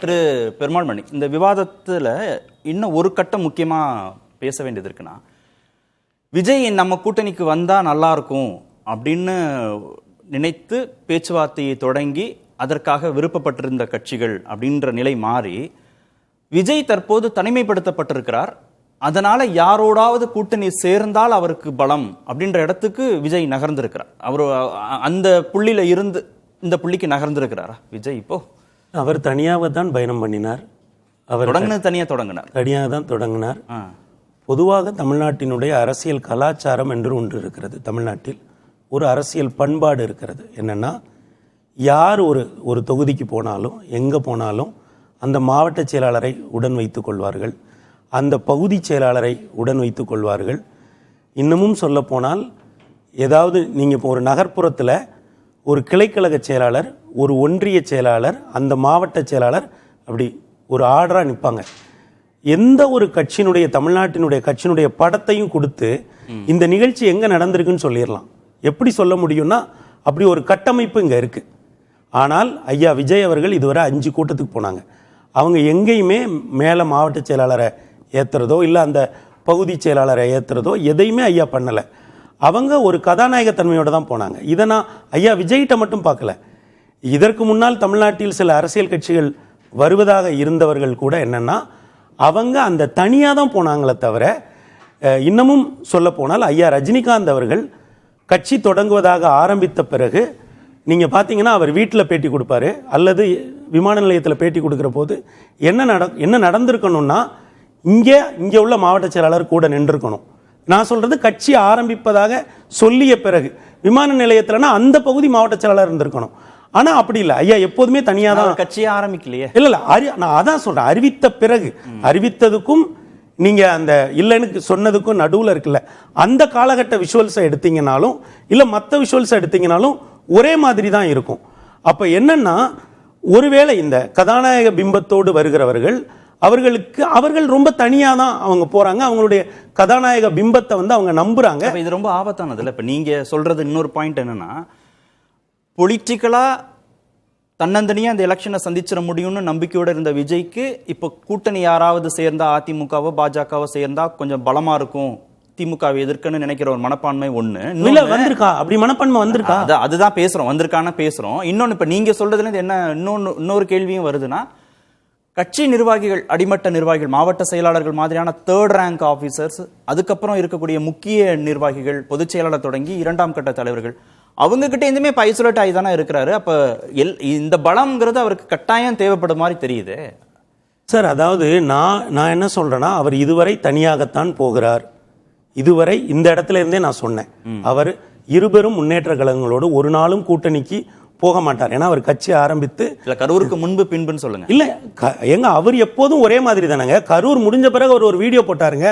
திரு பெருமாள் மணி, இந்த விவாதத்துல இன்னும் ஒரு கட்டம் முக்கியமா பேச வேண்டியது இருக்குன்னா, விஜய் நம்ம கூட்டணிக்கு வந்தா நல்லா இருக்கும் அப்படின்னு நினைத்து பேச்சுவார்த்தையை தொடங்கி அதற்காக விருப்பப்பட்டிருந்த கட்சிகள் அப்படின்ற நிலை மாறி விஜய் தற்போது தனிமைப்படுத்தப்பட்டிருக்கிறார். அதனால யாரோடாவது கூட்டணி சேர்ந்தால் அவருக்கு பலம் அப்படின்ற இடத்துக்கு விஜய் நகர்ந்திருக்கிறார். அவர் அந்த புள்ளியில இருந்து இந்த புள்ளிக்கு நகர்ந்திருக்கிறாரா விஜய்? இப்போ அவர் தனியாக தான் பயணம் பண்ணினார். அவர் தனியாக தான் தொடங்கினார். பொதுவாக தமிழ்நாட்டினுடைய அரசியல் கலாச்சாரம் என்று ஒன்று இருக்கிறது. தமிழ்நாட்டில் ஒரு அரசியல் பண்பாடு இருக்கிறது. என்னன்னா, யார் ஒரு தொகுதிக்கு போனாலும் எங்கே போனாலும் அந்த மாவட்ட செயலாளரை உடன் வைத்துக் கொள்வார்கள், அந்த பகுதி செயலாளரை உடன் வைத்துக் கொள்வார்கள். இன்னமும் சொல்ல போனால், ஏதாவது நீங்கள் இப்போ ஒரு நகர்ப்புறத்தில் ஒரு கிளைக்கழக செயலாளர், ஒரு ஒன்றிய செயலாளர், அந்த மாவட்ட செயலாளர் அப்படி ஒரு ஆர்டராக நிற்பாங்க. எந்த ஒரு கட்சியினுடைய தமிழ்நாட்டினுடைய கட்சியினுடைய படத்தையும் கொடுத்து இந்த நிகழ்ச்சி எங்கே நடந்திருக்குன்னு சொல்லிடலாம். எப்படி சொல்ல முடியும்னா, அப்படி ஒரு கட்டமைப்பு இங்கே இருக்கு. ஆனால் ஐயா விஜய் அவர்கள் இதுவரை 5 கூட்டத்துக்கு போனாங்க. அவங்க எங்கேயுமே மேலே மாவட்ட செயலாளரை ஏற்றுறதோ இல்லை அந்த பகுதி செயலாளரை ஏற்றுறதோ எதையுமே ஐயா பண்ணலை. அவங்க ஒரு கதாநாயகத்தன்மையோடு தான் போனாங்க. இதை நான் ஐயா விஜய்கிட்ட மட்டும் பார்க்கல. இதற்கு முன்னால் தமிழ்நாட்டில் சில அரசியல் கட்சிகள் வருவதாக இருந்தவர்கள் கூட என்னன்னா, அவங்க அந்த தனியாக தான் போனாங்களே தவிர, இன்னமும் சொல்ல போனால் ஐயா ரஜினிகாந்த் அவர்கள் கட்சி தொடங்குவதாக ஆரம்பித்த பிறகு நீங்கள் பார்த்தீங்கன்னா, அவர் வீட்டில் பேட்டி கொடுப்பாரு அல்லது விமான நிலையத்தில் பேட்டி கொடுக்குற போது என்ன நடந்திருக்கணும்னா, இங்கே உள்ள மாவட்ட செயலாளர் கூட நின்றுருக்கணும். நான் சொல்றது கட்சி ஆரம்பிப்பதாக சொல்லிய பிறகு விமான நிலையத்தில்னா அந்த பகுதி மாவட்ட செயலாளர் இருந்திருக்கணும். ஆனா அப்படி இல்லை. ஐயா எப்போதுமே தனியாக தான் கட்சியை ஆரம்பிக்கலையே. இல்லை நான் அதான் சொல்றேன். அறிவித்த பிறகு, அறிவித்ததுக்கும் நீங்க அந்த இல்லைன்னு சொன்னதுக்கும் நடுவில் இருக்குல்ல, அந்த காலகட்ட விஷுவல்ஸை எடுத்தீங்கனாலும் இல்லை மற்ற விஷுவல்ஸை எடுத்தீங்கனாலும் ஒரே மாதிரி தான் இருக்கும். அப்ப என்னன்னா, ஒருவேளை இந்த கதாநாயக பிம்பத்தோடு வருகிறவர்கள் அவர்கள் ரொம்ப தனியா தான் அவங்க போறாங்க. அவங்களுடைய கதாநாயக பிம்பத்தை அவங்க நம்புறாங்க. இது ரொம்ப ஆபத்தானது. இப்ப நீங்க சொல்றது இன்னொரு பாயிண்ட் என்னன்னா, பொலிட்டிக்கலா தன்னந்தனியா இந்த எலெக்ஷனை சந்திச்சிட முடியும்னு நம்பிக்கையோட இருந்த விஜய்க்கு இப்போ கூட்டணி யாராவது சேர்ந்தா, அதிமுகவோ பாஜகவோ சேர்ந்தா கொஞ்சம் பலமா இருக்கும், திமுகவை எதிர்க்கன்னு நினைக்கிற ஒரு மனப்பான்மை ஒண்ணு வந்திருக்கா. அப்படி மனப்பான்மை வந்திருக்கா? அதுதான் பேசுறோம், வந்திருக்கான்னு பேசுறோம். இன்னொன்னு இப்ப நீங்க சொல்றதுல என்ன இன்னொரு கேள்வியும் வருதுன்னா, கட்சி நிர்வாகிகள், அடிமட்ட நிர்வாகிகள், மாவட்ட செயலாளர்கள் மாதிரியான 3rd ரேங்க் ஆபீசர்ஸ், அதுக்கப்புறம் இருக்கக்கூடிய முக்கிய நிர்வாகிகள், பொதுச் செயலாளர் தொடங்கி 2ஆம் கட்ட தலைவர்கள், அவங்க கிட்ட எதுவுமே ஐசோலேட் ஆகி தானே இருக்கிறாரு. அப்ப இந்த பலம்ங்கிறது அவருக்கு கட்டாயம் தேவைப்படும் மாதிரி தெரியுது சார். அதாவது நான் என்ன சொல்றேன்னா, அவர் இதுவரை தனியாகத்தான் போகிறார். இதுவரை இந்த இடத்துல இருந்தே நான் சொன்னேன், அவர் இருபெரும் முன்னேற்ற கழகங்களோடு ஒரு நாளும் கூட்டணிக்கு போக மாட்டார். ஏன்னா அவர் கட்சி ஆரம்பித்து கரூருக்கு முன்பு பின்புன்னு சொல்லுங்க. இல்ல எங்க அவர் எப்போதும் ஒரே மாதிரி தானங்க. கரூர் முடிஞ்ச பிறகு அவர் ஒரு வீடியோ போட்டாருங்க.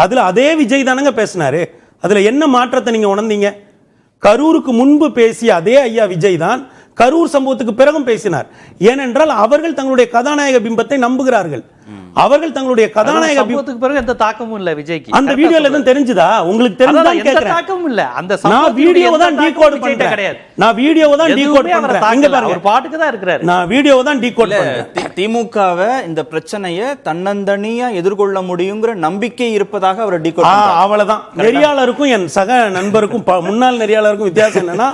அதுல அதே விஜய் தானங்க பேசினாரு. அதுல என்ன மாற்றத்தை நீங்க உணர்ந்தீங்க? கரூருக்கு முன்பு பேசிய அதே ஐயா விஜய் தான் கரூர் சம்பவத்துக்கு பிறகும் பேசினார். ஏனென்றால் அவர்கள் தங்களுடைய கதாநாயக பிம்பத்தை நம்புகிறார்கள். அவர்கள் தங்களுடைய கதாநாயக பிம்பத்துக்கு பிறகு எந்த தாக்கமும் இல்ல விஜய்க்கு. அந்த வீடியோல எதுவும் தெரிஞ்சுதா உங்களுக்கு? தெரிஞ்சா கேக்குறேன். தாக்கமும் இல்ல. அந்த நான் வீடியோவை தான் டீகோட் பண்றேன். கிடையாது, நான் வீடியோவை தான் டீகோட் பண்றேன். இங்க பாருங்க, ஒரு பாட்டுக்கு தான் இருக்காரு. நான் வீடியோவை தான் டீகோட் பண்றேன். திமுகவை இந்த பிரச்சனையை தன்னந்தனியா எதிர்கொள்ள முடியுங்கிற நம்பிக்கை இருப்பதாக அவர் டீகோட் பண்றாரு. அவ்வளவுதான். நெறியாளருக்கும் என் சக நண்பருக்கும் முன்னாள் நெறியாளருக்கும் வித்தியாசம் என்னன்னா,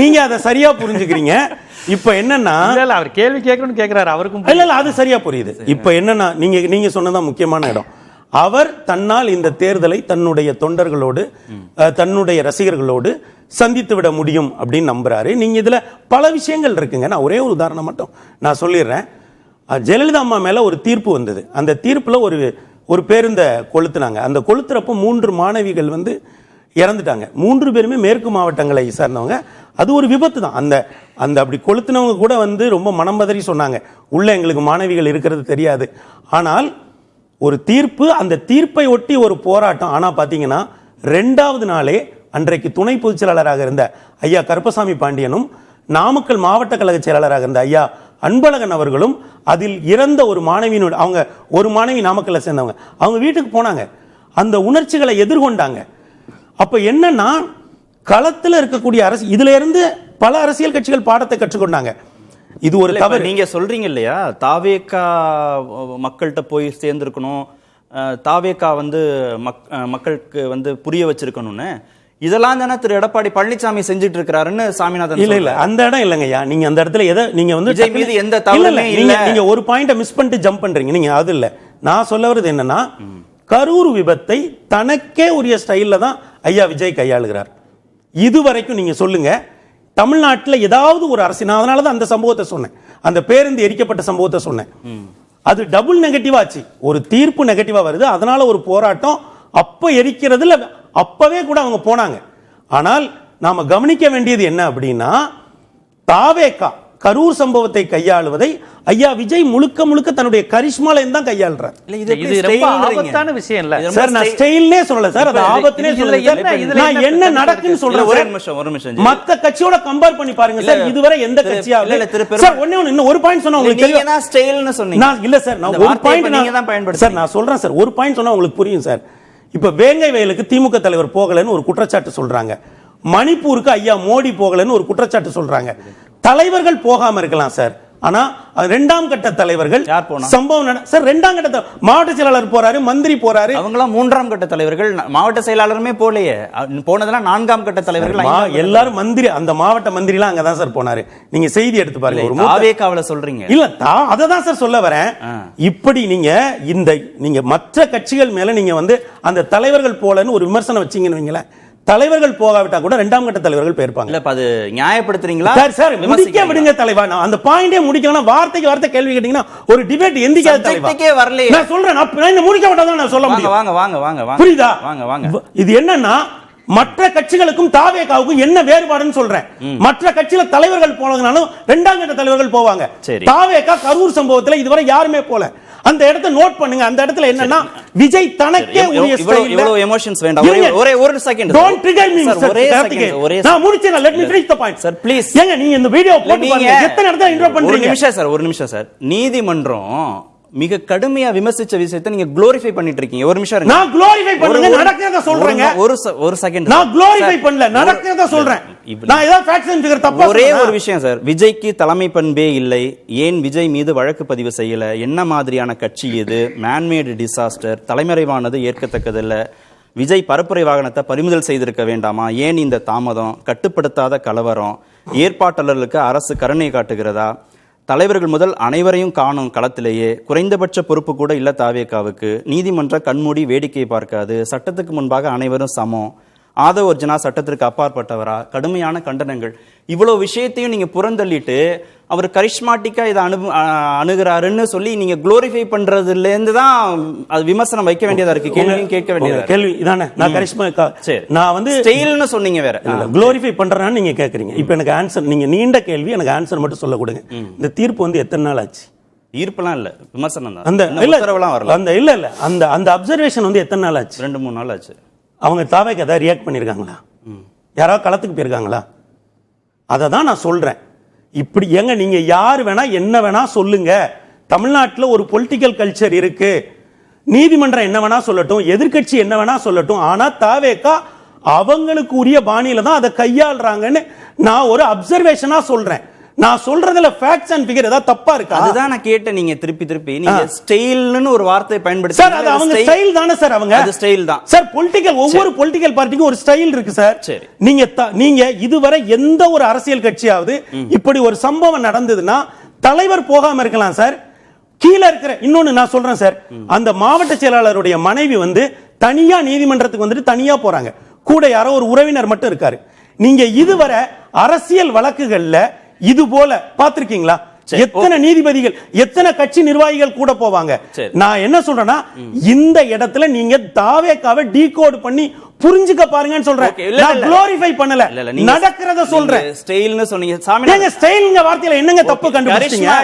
நீங்க அதை சரியா புரிஞ்சுக்கிறீங்க. இப்ப என்னன்னா, அவர் கேள்வி கேட்கணும்னு கேக்குறாரு, அவருக்கும் இல்ல அது சரியா புரியுது. இப்ப என்னன்னா, நீங்க சொன்னதான் முக்கியமான இடம். அவர் தன்னால் இந்த தேர்தலை தன்னுடைய தொண்டர்களோடு, தன்னுடைய ரசிகர்களோடு சந்தித்து விட முடியும் அப்படின்னு நம்புறாரு. நீங்க இதுல பல விஷயங்கள் இருக்குங்க. நான் ஒரே ஒரு உதாரணம் மட்டும் நான் சொல்லிடுறேன். ஜெயலலிதா அம்மா மேல ஒரு தீர்ப்பு வந்தது. அந்த தீர்ப்புல ஒரு பேருந்த கொளுத்துனாங்க. அந்த கொளுத்துறப்போ 3 மாணவிகள் இறந்துட்டாங்க. 3 பேருமே மேற்கு மாவட்டங்களை சார்ந்தவங்க. அது ஒரு விபத்து தான். அந்த அப்படி கொளுத்தினவங்க கூட ரொம்ப மனம் பதறி சொன்னாங்க, உள்ள எங்களுக்கு மாணவிகள் இருக்கிறது தெரியாது. ஆனால் ஒரு தீர்ப்பு, அந்த தீர்ப்பை ஒட்டி ஒரு போராட்டம். ஆனா பாத்தீங்கன்னா 2வது நாளே அன்றைக்கு துணை பொதுச் செயலாளராக இருந்த ஐயா கருப்பசாமி பாண்டியனும், நாமக்கல் மாவட்ட கழக செயலாளராக இருந்த ஐயா அன்பழகன் அவர்களும் அதில் இறந்த ஒரு மாணவியினோட, அவங்க ஒரு மாணவி நாமக்கல்ல சேர்ந்தவங்க, அவங்க வீட்டுக்கு போனாங்க. அந்த உணர்ச்சிகளை எதிர்கொண்டாங்க. அப்ப என்னன்னா, களத்தில் இருக்கக்கூடிய இதுல இருந்து பல அரசியல் கட்சிகள் பாடத்தை கற்றுக்கொண்டாங்க. இது ஒரு இல்ல, இப்ப தவறு. நீங்க சொல்றீங்க இல்லையா, தாவேகா மக்கள்கிட்ட போய் சேர்ந்திருக்கணும், தாவேகா வந்து மக்களுக்கு வந்து புரிய வச்சிருக்கணும்னு, இதெல்லாம் தானே திரு எடப்பாடி பழனிசாமி செஞ்சுட்டு இருக்காருன்னு சாமிநாதன் இல்ல இல்ல அந்த இடம் இல்லைங்கய்யா. நீங்க அந்த இடத்துல எதை நீங்க வந்து விஜய் மீது எந்த தவறுமே இல்ல. நீங்க ஒரு பாயிண்ட மிஸ் பண்ணிட்டு ஜம்ப் பண்றீங்க. நீங்க அது இல்ல, நான் சொல்ல வருது என்னன்னா, கரூர் விபத்தை தனக்கே உரிய ஸ்டைல்ல தான் ஐயா விஜய் கையாளுகிறார். இதுவரைக்கும் நீங்க சொல்லுங்க, தமிழ்நாட்டில் ஏதாவது ஒரு அரசு, நான் அதனால தான் அந்த சம்பவத்தை சொன்னேன், அந்த பேருந்து எரிக்கப்பட்ட சம்பவத்தை சொன்னேன். அது டபுள் நெகட்டிவா ஆச்சு. ஒரு தீர்ப்பு நெகட்டிவா வருது, அதனால ஒரு போராட்டம் அப்ப எரிக்கிறதுல அப்பவே கூட அவங்க போனாங்க. ஆனால் நாம கவனிக்க வேண்டியது என்ன அப்படின்னா, தாவேகா கரூர் சம்பவத்தை கையாளுவதை ஐயா விஜய் முழுக்க முழுக்க தன்னுடைய கரிஷ்மால தான் கையாளுறார். இது ரொம்ப ஆபத்தான விஷயம் இல்ல சார். நான் ஸ்டைல்னே சொல்லல சார், அது ஆபத்துனே சொல்லல. நான் என்ன நடக்குன்னு சொல்றேன். ஒரு நிமிஷம் மத்த கட்சியோட கம்பேர் பண்ணி பாருங்க சார். இதுவரை எந்த கட்சியாவது சார் இன்னும் ஒரு பாயிண்ட் சொன்னா உங்களுக்கு தெரியும். நான் ஸ்டைல்னு சொன்னீங்க. நான் இல்ல சார், நான் ஒரு பாயிண்ட் நீங்க தான் பயன்படுத்துறீங்க சார். நான் சொல்றேன் சார், ஒரு பாயிண்ட் சொன்னா உங்களுக்கு புரியும் சார். இப்ப வேங்கை வயலுக்கு திமுக தலைவர் போகலன்னு ஒரு குற்றச்சாட்டு சொல்றாங்க. மணிப்பூருக்கு ஐயா மோடி போகலன்னு ஒரு குற்றச்சாட்டு சொல்றாங்க. தலைவர்கள் போகாம இருக்கலாம் சார், ஆனா இரண்டாம் கட்ட தலைவர்கள் சம்பவம் சார். இரண்டாம் கட்ட மாவட்ட செயலாளர் போறாரு, மந்திரி போறாரு, அவங்களாம் மூன்றாம் கட்ட தலைவர்கள். மாவட்ட செயலாளருமே போலையே, போனதெல்லாம் நான்காம் கட்ட தலைவர்கள். எல்லாரும் மந்திரி, அந்த மாவட்ட மந்திரி எல்லாம் அங்கதான் சார் போனாரு. நீங்க செய்தி எடுத்து பாருங்க. ஒரு தாவேகாவுல சொல்றீங்க இல்ல, அததான் சார் சொல்ல வரேன். இப்படி நீங்க மற்ற கட்சிகள் மேல நீங்க வந்து அந்த தலைவர்கள் போலன்னு ஒரு விமர்சனம் வச்சீங்கன்னு வைங்களேன், தலைவர்கள் போகாவிட்டா கூட இரண்டாம் கட்ட தலைவர்கள் போயிருப்பாங்க. இல்ல, அது நியாயப்படுத்துறீங்களா சார்? முடிக்க விடுங்க தலைவா. நான் அந்த பாயிண்டே முடிக்கலாம். வார்த்தைக்கு வார்த்தை கேள்வி கேட்டீங்கன்னா ஒரு டிபேட் எந்திக்காத தலைவா. வரலையே நான் சொல்றேன், நான் முடிக்க விட்டாதான் நான் சொல்ல முடியும். வாங்க வாங்க வாங்க வாங்க, புரியுதா? வாங்க வாங்க. இது என்னன்னா, மற்ற கட்சிகளுக்கும் தாவேகாவுக்கும் என்ன வேறுபாடுன்னு சொல்றேன். மற்ற கட்சியில தலைவர்கள் போனதுனாலும் இரண்டாம் கட்ட தலைவர்கள் போவாங்க. தாவேகா கரூர் சம்பவத்துல இதுவரை யாருமே போல. அந்த இடத்தை நோட் பண்ணுங்க. அந்த இடத்துல என்னன்னா, விஜய் தனக்கே உரிய ஸ்டைல்ல இவ்வளவு எமோஷன்ஸ் வேண்டாம். ஒரே ஒரு second, don't trigger me mister Karthikeyan. நான் முடிச்சேன். Let me finish the point sir, please. ஏங்க நீங்க இந்த வீடியோ போட்டு பாருங்க, எத்தனை இடத்துல இன்ட்ரோ பண்றீங்க. ஒரு நிமிஷம் சார். நீதிமன்றம் மிக கடுமையா விமர்சிச்ச விஷயத்தை நீங்க குளோரிஃபை பண்ணிட்டு இருக்கீங்க. ஒரு நிமிஷம் இருங்க. நான் குளோரிஃபை பண்ணல, நடக்கிறத சொல்றேங்க. ஒரு செகண்ட். நான் குளோரிஃபை பண்ணல, நடக்கிறத சொல்றேன். நான் ஏதோ ஃபேக்ட்ஸ் அண்ட் ஃபிகர் தப்பா ஒரே ஒரு விஷயம் சார். விஜய்க்கு தலைமை பண்பே இல்லை, ஏன் விஜய் மீது வழக்கு பதிவு செய்யல, என்ன மாதிரியான கட்சி இது, மேன்மேட் டிசாஸ்டர், தலைமறைவானது ஏற்கத்தக்கதில்ல, விஜய் பரப்புரை வாகனத்தை பறிமுதல் செய்திருக்க வேண்டாமா, ஏன் இந்த தாமதம், கட்டுப்படுத்தாத கலவரம், ஏற்பாட்டாளர்களுக்கு அரசு கருணை காட்டுகிறதா, தலைவர்கள் முதல் அனைவரையும் காணும் களத்திலேயே, குறைந்தபட்ச பொறுப்பு கூட இல்ல தாவேகாவுக்கு, நீதிமன்ற கண்மூடி வேடிக்கை பார்க்காது, சட்டத்துக்கு முன்பாக அனைவரும் சமம், ஆதவ அர்ஜுனா சட்டத்திற்கு அப்பாற்பட்டவரா, கடுமையான கண்டனங்கள். இவ்வளவு விஷயத்தையும் நீங்க புறந்தள்ளிட்டு அவர் கரிஷ்மாட்டிக்கா இதை அணுகிறாருன்னு சொல்லி நீங்க குளோரிஃபை பண்றதுல இருந்து தான் அது விமர்சனம் வைக்க வேண்டியதா இருக்கு. கேள்வியும் கேட்க வேண்டியதா கேள்வி இதானே. நான் கரிஷ்மா நான் வந்து ஸ்டைல்னு சொன்னீங்க, வேற குளோரிஃபை பண்றேன்னு நீங்க கேக்குறீங்க. இப்போ எனக்கு ஆன்சர், நீங்க நீண்ட கேள்வி, எனக்கு ஆன்சர் மட்டும் சொல்ல கொடுங்க. இந்த தீர்ப்பு வந்து எத்தனை நாள் ஆச்சு? தீர்ப்புலாம் இல்ல, விமர்சனம் தான். அந்த உத்தரவுலாம் வரல. அந்த இல்ல அந்த அப்சர்வேஷன் வந்து எத்தனை நாள் ஆச்சு? 2-3 நாள் ஆச்சு. அவங்க தாவேக்கு ஏதாவது ரியாக்ட் பண்ணியிருக்காங்களா? யாராவது களத்துக்கு போயிருக்காங்களா? அதை தான் நான் சொல்றேன். இப்படி எங்க நீங்க யார் வேணா என்ன வேணா சொல்லுங்க, தமிழ்நாட்டில் ஒரு பொலிட்டிக்கல் கல்ச்சர் இருக்கு. நீதிமன்றம் என்ன வேணா சொல்லட்டும், எதிர்கட்சி என்ன வேணா சொல்லட்டும், ஆனா தாவேக்கா அவங்களுக்கு உரிய பாணியில தான் அதை கையாளுறாங்கன்னு நான் ஒரு அப்சர்வேஷனா சொல்றேன். நான் சொல்றதுல ஃபேக்ட்ஸ் அண்ட் ஃபிகர் ஏதாவது தப்பா இருக்கா? அதுதான் நான் கேட்டேன். நீங்க திருப்பி நீங்க ஸ்டைல்னு ஒரு வார்த்தையை பயன்படுத்தி சார், அது அவங்க ஸ்டைல் தானே சார். அவங்க அது ஸ்டைல் தான் சார். பொலிட்டிக்கல் ஒவ்வொரு பொலிட்டிக்கல் பார்ட்டிக்கும் ஒரு ஸ்டைல் இருக்கு சார். நீங்க இதுவரை எந்த ஒரு அரசியல் கட்சியாவது இப்படி ஒரு சம்பவம் நடந்ததுன்னா தலைவர் போகாம இருக்கலாம் சார். கீழே இருக்கிற இன்னொன்னு நான் சொல்றேன் சார், அந்த மாவட்ட செயலாளருடைய மனைவி வந்து தனியா நீதிமன்றத்துக்கு வந்துட்டு தனியா போறாங்க, கூட யாரோ ஒரு உறவினர் மட்டும் இருக்காரு. நீங்க இதுவரை அரசியல் வழக்குகள்ல இது போல பாத்திருக்கீங்களா? எத்தனை நீதிபதிகள், எத்தனை கட்சி நிர்வாகிகள் கூட போவாங்க. நான் என்ன சொல்றேன்னா, இந்த இடத்துல நீங்க தாவேக்காவை டீகோட் பண்ணி புரிஞ்சுக்க பாருங்கன்னு சொல்றேன். நான் குளோரிஃபை பண்ணல, நடக்கிறத சொல்றேன். ஸ்டைல்னு சொன்னீங்க சாமி. ஸ்டைல்ங்க வார்த்தையில என்னங்க தப்பு கண்டுபிடிச்சீங்க?